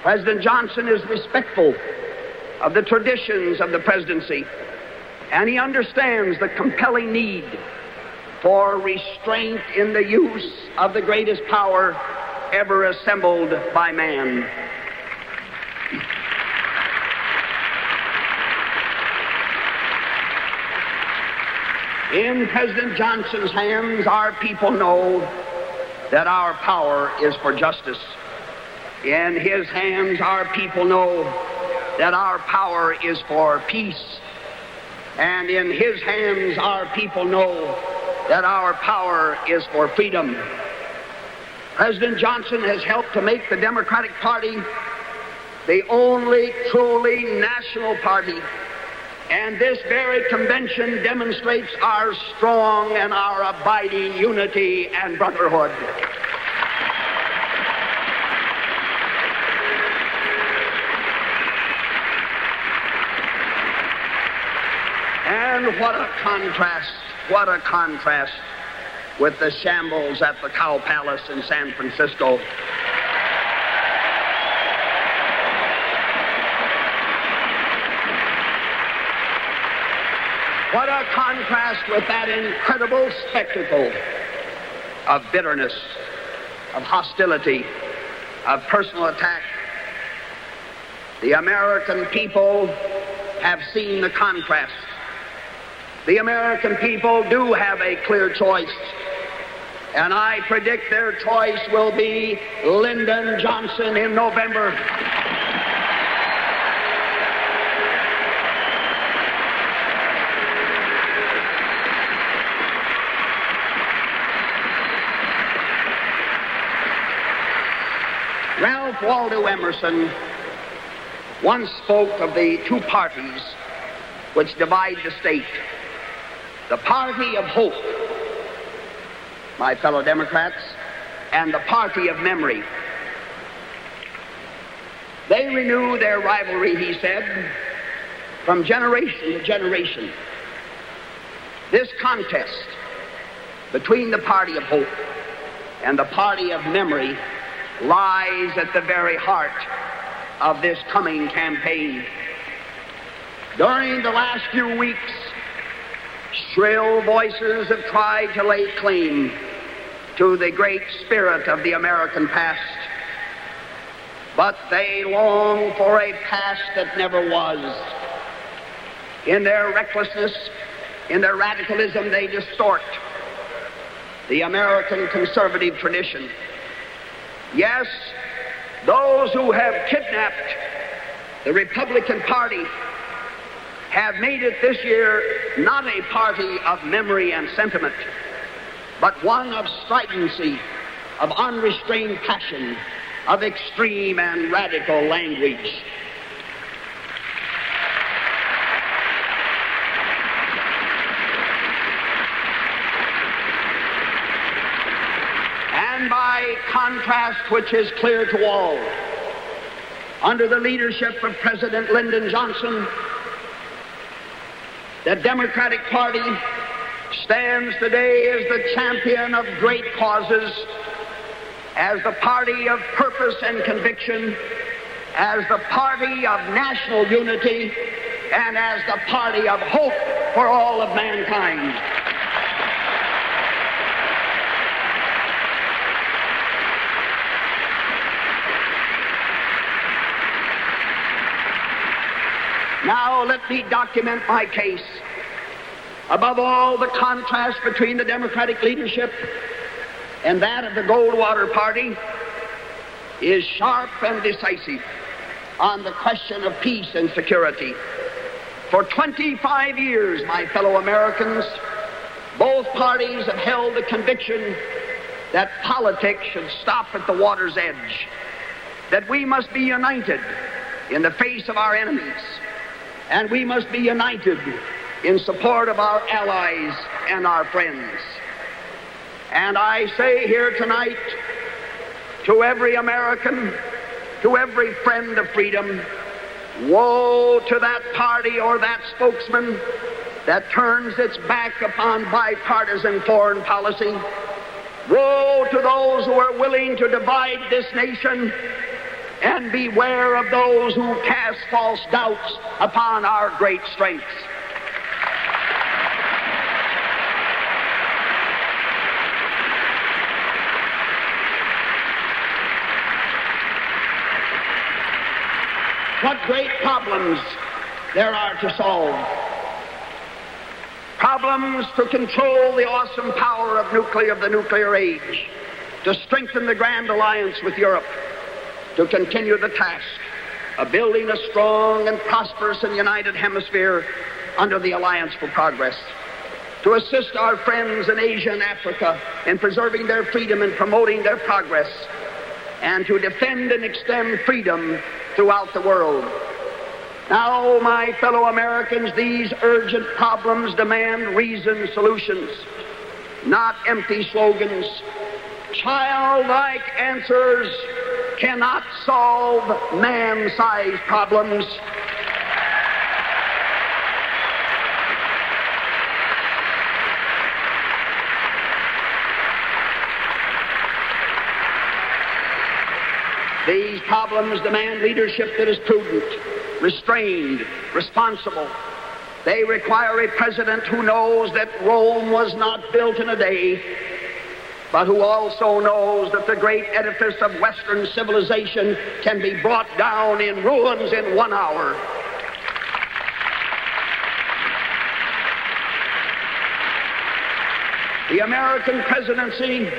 President Johnson is respectful of the traditions of the presidency, and he understands the compelling need for restraint in the use of the greatest power ever assembled by man. In President Johnson's hands, our people know that our power is for justice. In his hands, our people know that our power is for peace. And in his hands, our people know that our power is for freedom. President Johnson has helped to make the Democratic Party the only truly national party. And this very convention demonstrates our strong and our abiding unity and brotherhood. And what a contrast with the shambles at the Cow Palace in San Francisco. What a contrast with that incredible spectacle of bitterness, of hostility, of personal attack. The American people have seen the contrast. The American people do have a clear choice, and I predict their choice will be Lyndon Johnson in November. Ralph Waldo Emerson once spoke of the two parties which divide the state. The party of hope, my fellow Democrats, and the party of memory. They renew their rivalry, he said, from generation to generation. This contest between the party of hope and the party of memory lies at the very heart of this coming campaign. During the last few weeks, shrill voices have tried to lay claim to the great spirit of the American past, but they long for a past that never was. In their recklessness, in their radicalism, they distort the American conservative tradition. Yes, those who have kidnapped the Republican Party have made it this year not a party of memory and sentiment, but one of stridency, of unrestrained passion, of extreme and radical language. And by contrast, which is clear to all, under the leadership of President Lyndon Johnson, the Democratic Party stands today as the champion of great causes, as the party of purpose and conviction, as the party of national unity, and as the party of hope for all of mankind. Now let me document my case. Above all, the contrast between the Democratic leadership and that of the Goldwater Party is sharp and decisive on the question of peace and security. For 25 years, my fellow Americans, both parties have held the conviction that politics should stop at the water's edge, that we must be united in the face of our enemies, and we must be united in support of our allies and our friends. And I say here tonight to every American, to every friend of freedom, woe to that party or that spokesman that turns its back upon bipartisan foreign policy. Woe to those who are willing to divide this nation and beware of those who cast false doubts upon our great strengths. What great problems there are to solve. Problems to control the awesome power of the nuclear age, to strengthen the grand alliance with Europe, to continue the task of building a strong and prosperous and united hemisphere under the Alliance for Progress, to assist our friends in Asia and Africa in preserving their freedom and promoting their progress, and to defend and extend freedom throughout the world. Now, my fellow Americans, these urgent problems demand reasoned solutions, not empty slogans. Childlike answers cannot solve man-sized problems. These problems demand leadership that is prudent, restrained, responsible. They require a president who knows that Rome was not built in a day, but who also knows that the great edifice of Western civilization can be brought down in ruins in 1 hour. The American presidency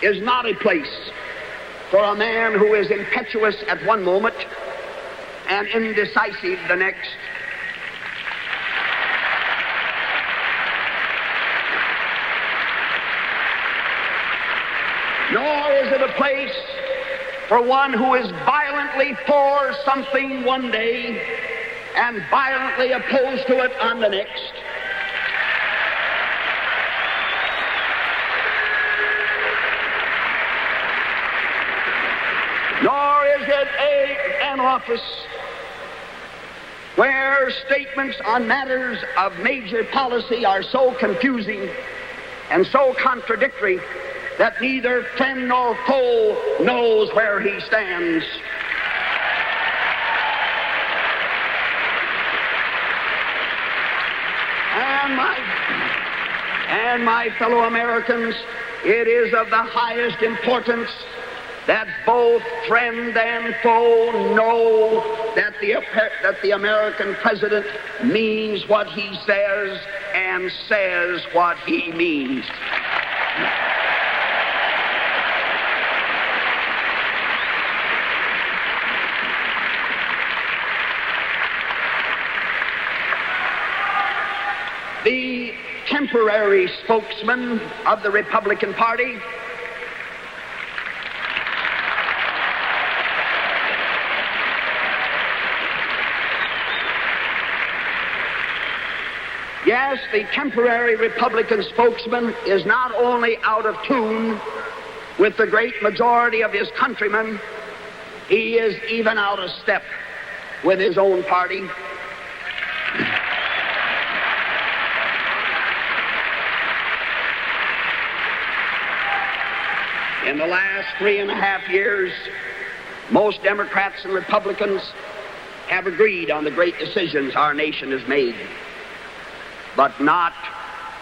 is not a place for a man who is impetuous at one moment and indecisive the next. Nor is it a place for one who is violently for something one day and violently opposed to it on the next. Nor is it an office where statements on matters of major policy are so confusing and so contradictory that neither friend nor foe knows where he stands. And my fellow Americans, it is of the highest importance that both friend and foe know that the American president means what he says and says what he means. The temporary spokesman of the Republican Party Yes, the temporary Republican spokesman is not only out of tune with the great majority of his countrymen, he is even out of step with his own party. In the last 3.5 years, most Democrats and Republicans have agreed on the great decisions our nation has made, but not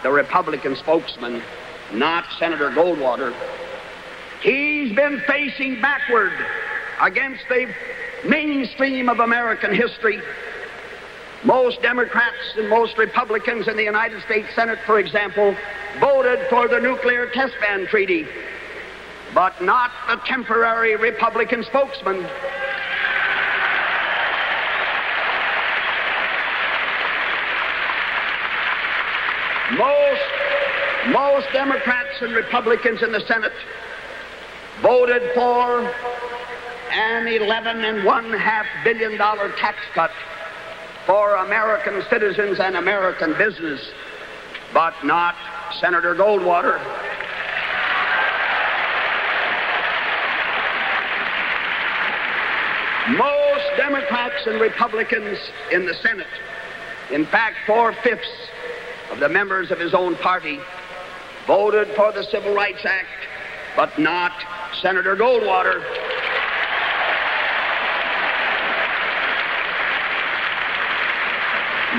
the Republican spokesman, not Senator Goldwater. He's been facing backward against the mainstream of American history. Most Democrats and most Republicans in the United States Senate, for example, voted for the nuclear test ban treaty, but not the temporary Republican spokesman. Most Democrats and Republicans in the Senate voted for an $11.5 billion tax cut for American citizens and American business, but not Senator Goldwater. Most Democrats and Republicans in the Senate, in fact 4/5 of the members of his own party, voted for the Civil Rights Act, but not Senator Goldwater.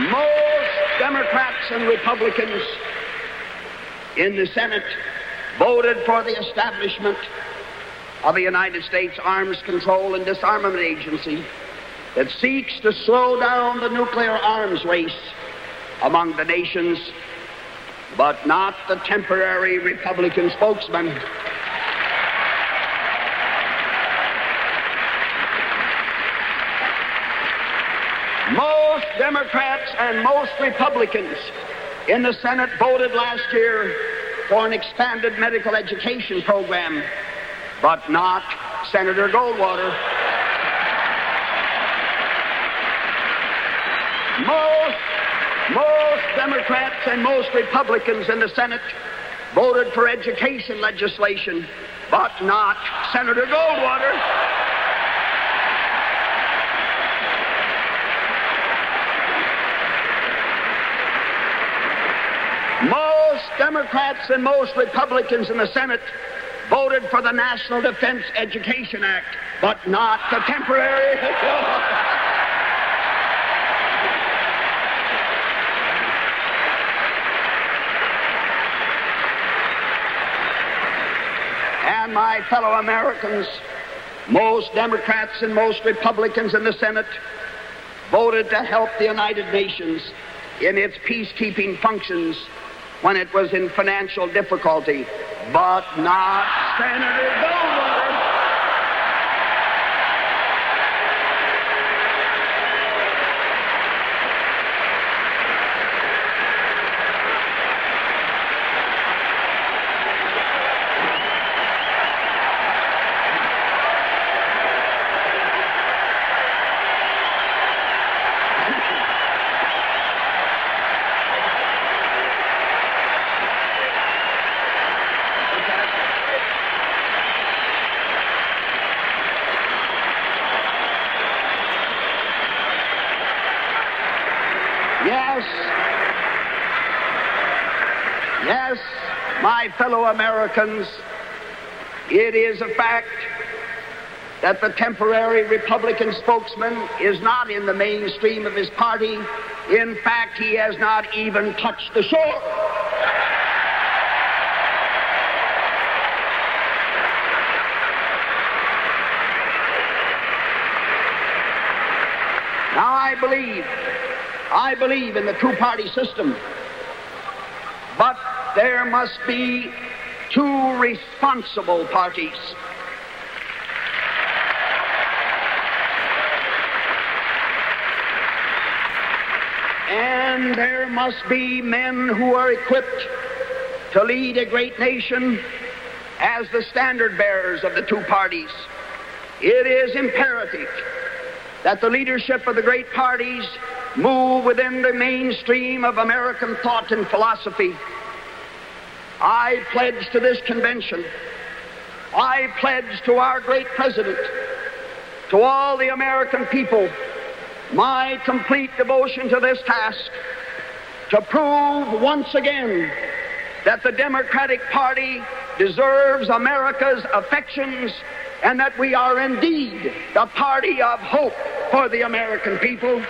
Most Democrats and Republicans in the Senate voted for the establishment of the United States Arms Control and Disarmament Agency that seeks to slow down the nuclear arms race among the nations, but not the temporary Republican spokesman. Most Democrats and most Republicans in the Senate voted last year for an expanded medical education program, but not Senator Goldwater. Most Democrats and most Republicans in the Senate voted for education legislation, but not Senator Goldwater. Most Democrats and most Republicans in the Senate voted for the National Defense Education Act, but not the temporary. And my fellow Americans, most Democrats and most Republicans in the Senate voted to help the United Nations in its peacekeeping functions when it was in financial difficulty, but not Senator Goldwater. Yes, my fellow Americans, it is a fact that the temporary Republican spokesman is not in the mainstream of his party. In fact, he has not even touched the shore. Now, I believe in the two-party system, but there must be two responsible parties. And there must be men who are equipped to lead a great nation as the standard bearers of the two parties. It is imperative that the leadership of the great parties move within the mainstream of American thought and philosophy. I pledge to this convention, I pledge to our great president, to all the American people, my complete devotion to this task, to prove once again that the Democratic Party deserves America's affections and that we are indeed the party of hope for the American people.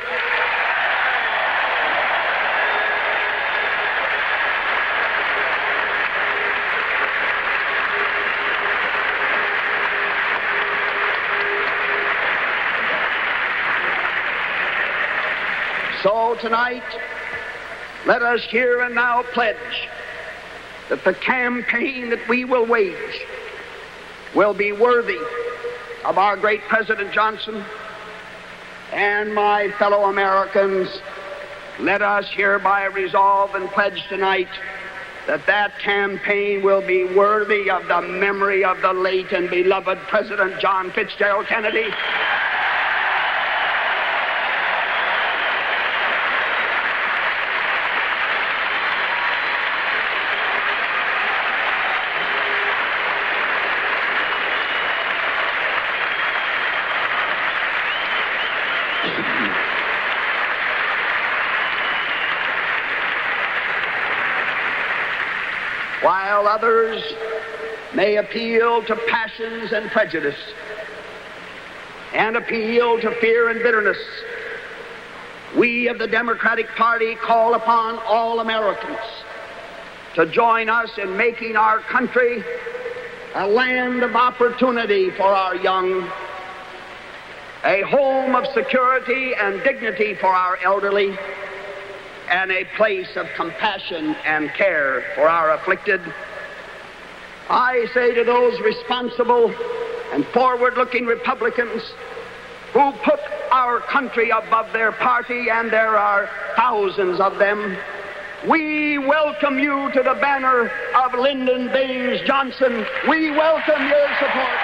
So tonight, let us here and now pledge that the campaign that we will wage will be worthy of our great President Johnson. And my fellow Americans, let us hereby resolve and pledge tonight that that campaign will be worthy of the memory of the late and beloved President John Fitzgerald Kennedy. While others may appeal to passions and prejudice and appeal to fear and bitterness, we of the Democratic Party call upon all Americans to join us in making our country a land of opportunity for our young, a home of security and dignity for our elderly, and a place of compassion and care for our afflicted. I say to those responsible and forward-looking Republicans who put our country above their party, and there are thousands of them, we welcome you to the banner of Lyndon Baines Johnson. We welcome your support.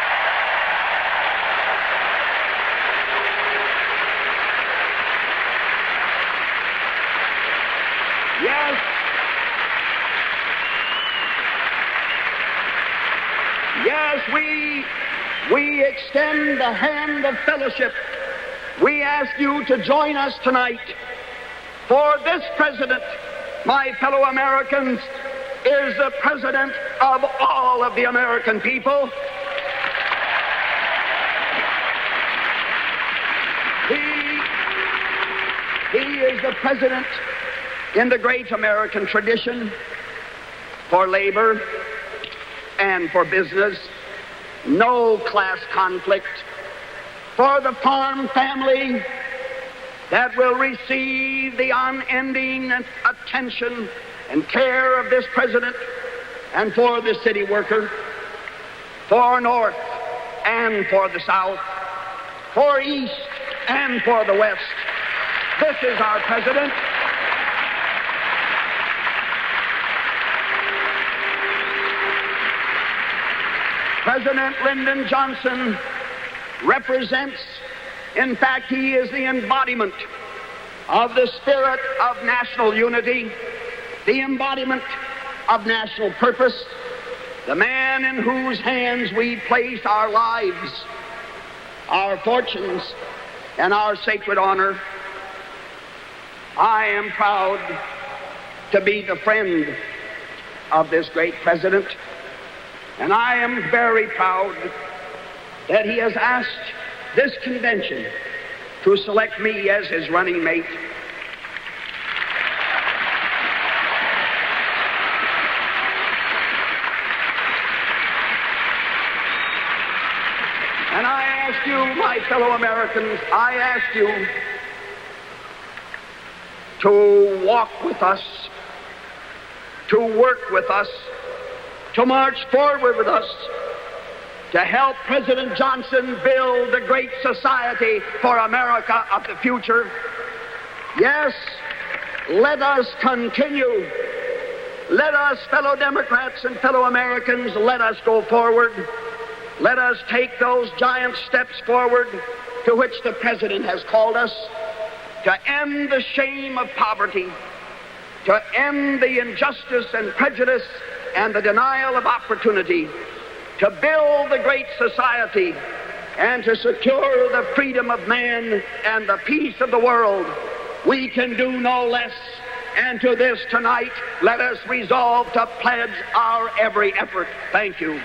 Yes, we extend the hand of fellowship. We ask you to join us tonight, for this president, my fellow Americans, is the president of all of the American people. He is the president in the great American tradition for labor and for business, no class conflict, for the farm family that will receive the unending attention and care of this president, and for the city worker, for North and for the South, for East and for the West. This is our president. President Lyndon Johnson represents, in fact, he is the embodiment of the spirit of national unity, the embodiment of national purpose, the man in whose hands we place our lives, our fortunes, and our sacred honor. I am proud to be the friend of this great president, and I am very proud that he has asked this convention to select me as his running mate. And I ask you, my fellow Americans, I ask you to walk with us, to work with us, to march forward with us, to help President Johnson build the great society for America of the future. Yes, let us continue. Let us, fellow Democrats and fellow Americans, let us go forward. Let us take those giant steps forward to which the President has called us, to end the shame of poverty, to end the injustice and prejudice and the denial of opportunity, to build the great society, and to secure the freedom of man and the peace of the world. We can do no less, and to this tonight, let us resolve to pledge our every effort. Thank you.